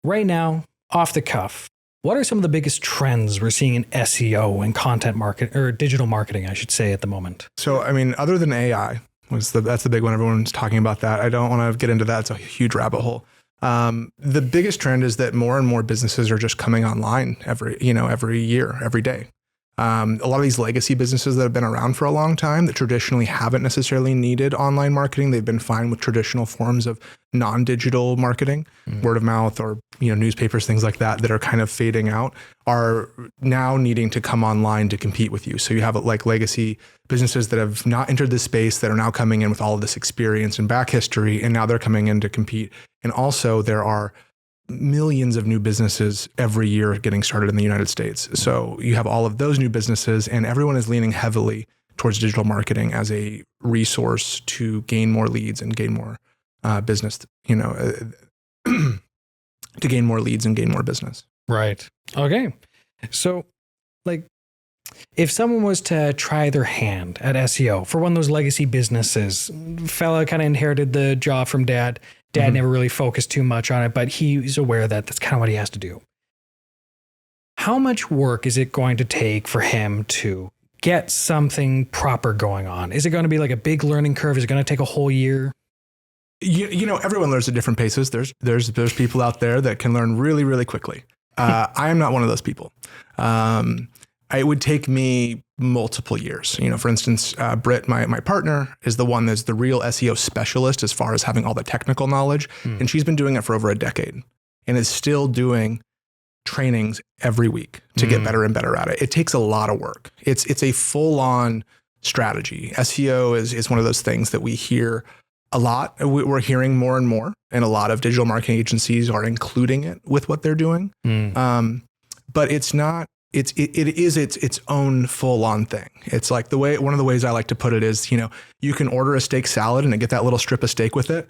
right now, off the cuff, what are some of the biggest trends we're seeing in SEO and content market or digital marketing, I should say, at the moment? So, I mean, other than AI, that's the big one. Everyone's talking about that. I don't want to get into that. It's a huge rabbit hole. The biggest trend is that more and more businesses are just coming online every year, every day. A lot of these legacy businesses that have been around for a long time that traditionally haven't necessarily needed online marketing. They've been fine with traditional forms of non-digital marketing, word of mouth or newspapers, things like that are kind of fading out, are now needing to come online to compete with you. So you have like legacy businesses that have not entered this space that are now coming in with all of this experience and back history, and now they're coming in to compete. And also there are millions of new businesses every year getting started in the United States. So you have all of those new businesses, and everyone is leaning heavily towards digital marketing as a resource to gain more leads and gain more business, to gain more leads and gain more business. Right. Okay. So like if someone was to try their hand at SEO for one of those legacy businesses, fella kind of inherited the job from dad. Dad never really focused too much on it, but he's aware that that's kind of what he has to do. How much work is it going to take for him to get something proper going on? Is it going to be like a big learning curve? Is it going to take a whole year? Everyone learns at different paces. There's people out there that can learn really, really quickly. I am not one of those people. It would take me multiple years. For instance, Britt, my partner, is the one that's the real SEO specialist as far as having all the technical knowledge. And she's been doing it for over a decade and is still doing trainings every week to get better and better at it. It takes a lot of work. It's a full-on strategy. SEO is one of those things that we hear a lot. We're hearing more and more, and a lot of digital marketing agencies are including it with what they're doing. But it's not. It is its own full-on thing. It's like one of the ways I like to put it is, you can order a steak salad and get that little strip of steak with it,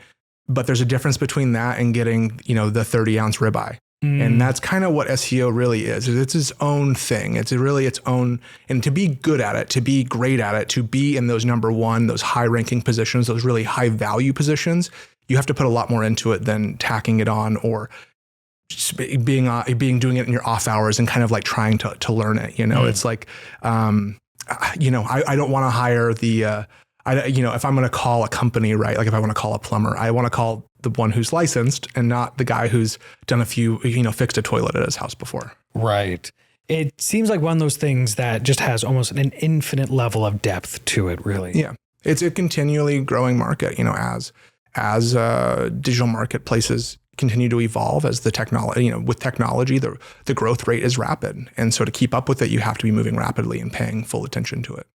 but there's a difference between that and getting, the 30-ounce ribeye. And that's kind of what SEO really is. It's its own thing. It's really its own, and to be good at it, to be great at it, to be in those number one, those high-ranking positions, those really high-value positions, you have to put a lot more into it than tacking it on or just doing it in your off hours and kind of like trying to learn it. It's like, I don't want to hire if I'm going to call a company, right? Like if I want to call a plumber, I want to call the one who's licensed and not the guy who's done a few, fixed a toilet at his house before. Right. It seems like one of those things that just has almost an infinite level of depth to it, really. Yeah. It's a continually growing market, as digital marketplaces continue to evolve, as the technology, with technology, the growth rate is rapid. And so to keep up with it, you have to be moving rapidly and paying full attention to it.